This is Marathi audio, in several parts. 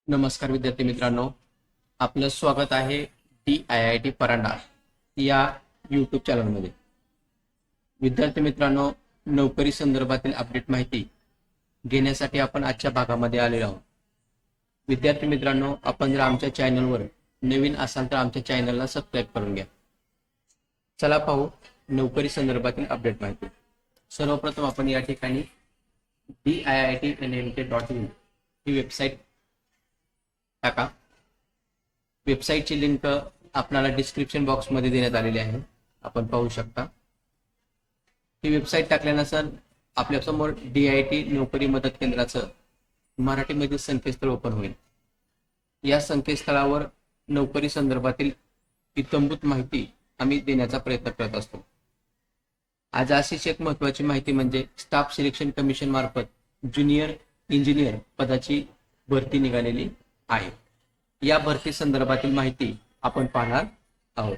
नमस्कार विद्यार्थी मित्रांनो, आपलं स्वागत आहे DIIT परांडा या यूट्यूब चॅनलमध्ये। विद्यार्थी मित्रांनो, नोकरी संदर्भातील अपडेट माहिती घेण्यासाठी आपण आजच्या भागामध्ये आलेलो आहोत। विद्यार्थी मित्रांनो, आपण जर आमच्या चॅनलवर नवीन असाल तर आमच्या चॅनलला सबस्क्राइब करून घ्या। चला पाहू नोकरी संदर्भातील अपडेट माहिती। सर्वप्रथम आपण या ठिकाणी diitnmt.in ही वेबसाईट टाका। वेबसाईटची लिंक आपल्याला डिस्क्रिप्शन बॉक्स मध्ये देण्यात आलेली आहे, आपण पाहू शकता। ही वेबसाईट टाकल्यानंतर आपल्या समोर DIIT नोकरी मदत केंद्राचं मराठीमध्ये संकेतस्थळ ओपन होईल। या संकेतस्थळावर नोकरी संदर्भातील इत्थंभूत माहिती आम्ही देण्याचा प्रयत्न करत असतो। आज अशीच एक महत्त्वाची माहिती म्हणजे स्टाफ सिलेक्शन कमिशन मार्फत ज्युनियर इंजिनियर पदाची भरती निघालेली आहे। या भरती संदर्भातील माहिती आपण पाहणार आहोत।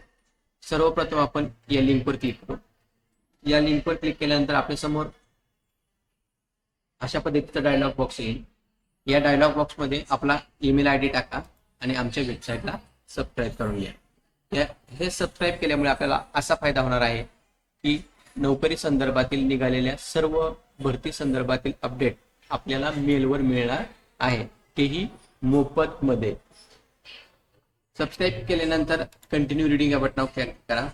सर्वप्रथम आपण या लिंकवर क्लिक करू। या लिंकवर क्लिक केल्यानंतर आपल्या समोर अशा पद्धतीचा डायलॉग बॉक्स येईल। या डायलॉग बॉक्स मध्ये आपला ईमेल आयडी टाका आणि आमच्या वेबसाईटला सबस्क्राइब करून घ्या। हे सबस्क्राइब केल्यामुळे आपल्याला असा फायदा होणार आहे की नोकरी संदर्भातील निघालेल्या सर्व भरती संदर्भातील अपडेट आपल्याला मेलवर मिळणार आहे, तेही मोफत मध्ये। सबस्क्राइब केल्यानंतर कंटिन्यू रीडिंग या बटनावर क्लिक करा।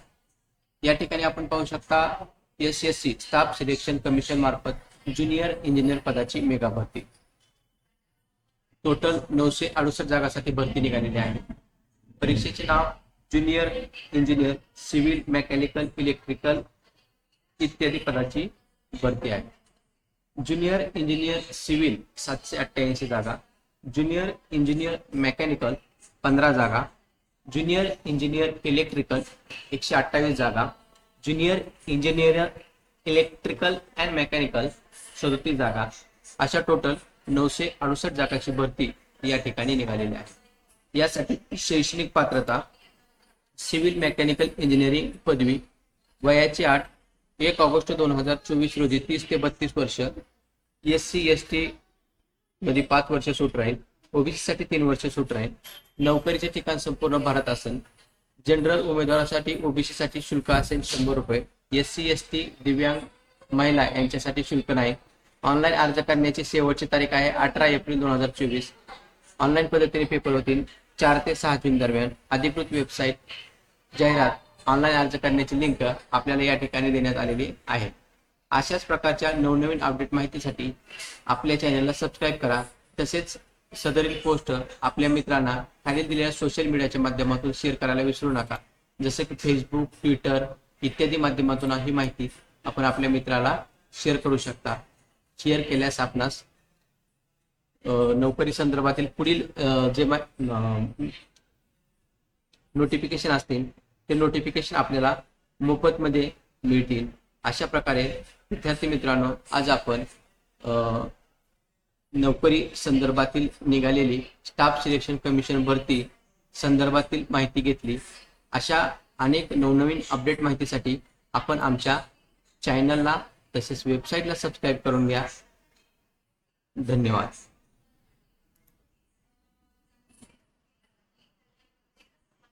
या ठिकाणी आपण पाहू शकता SSC स्टाफ सिलेक्शन कमिशन मार्फत ज्युनियर इंजिनियर पदाची मेगा भरती। टोटल 968 जागांसाठी भरती निघालेली आहे। परीक्षेचे नाव junior engineer civil mechanical electrical इत्यादी पदाची भरती आहे। ज्युनियर इंजिनियर सिव्हिल 788 जागा, ज्युनियर इंजिनियर मेकॅनिकल 15 जागा, ज्युनियर इंजिनियर इलेक्ट्रिकल 128 जागा, junior engineer electrical and mechanical 37 जागा, अशा टोटल 968 जागांची भरती या ठिकाणी निघालेली आहे। यासाठी शैक्षणिक पात्रता सिव्हिल मेकॅनिकल इंजिनिअरिंग पदवी, वयाची अट 1 ऑगस्ट 2024 रोजी 30 ते 32 वर्ष, SC ST मध्ये 5 वर्ष सूट राहील, OBC साठी 3 वर्ष सूट राहील। नोकरीचे ठिकाण संपूर्ण भारत असेल। जनरल उमेदवारासाठी OBC साठी शुल्क असेल 100 रुपये, SC ST दिव्यांग महिला यांच्यासाठी शुल्क नाही। ऑनलाईन अर्ज करण्याची शेवटची तारीख आहे 18 एप्रिल 2024। ऑनलाईन पद्धतीने पेपर होतील 4 ते 6 जून दरम्यान। अधिकृत वेबसाईट जाहिरात ऑनलाईन अर्ज करण्याची लिंक आपल्याला या ठिकाणी देण्यात आलेली आहे। अशाच प्रकारच्या नवनवीन अपडेट माहितीसाठी आपल्या चॅनलला सबस्क्राइब करा। तसेच सदरील पोस्ट आपल्या मित्रांना खाली दिलेल्या सोशल मीडियाच्या माध्यमातून शेअर करायला विसरू नका, जसे की फेसबुक, ट्विटर इत्यादी माध्यमातून ही माहिती आपण आपल्या मित्राला शेअर करू शकता। शेअर केल्यास आपणास नोकरी संदर्भातील पुढील जे नोटिफिकेशन असतील ते नोटिफिकेशन आपल्याला मोफत मध्ये मिळतील। अशा प्रकारे विद्यार्थी मित्रांनो, आज आपण नोकरी संदर्भातील निघालेली स्टाफ सिलेक्शन कमिशन भरती संदर्भातील माहिती घेतली। अशा अनेक नवनवीन अपडेट माहितीसाठी आपण आमच्या चॅनलला तसेच वेबसाईटला सबस्क्राइब करून घ्या। धन्यवाद।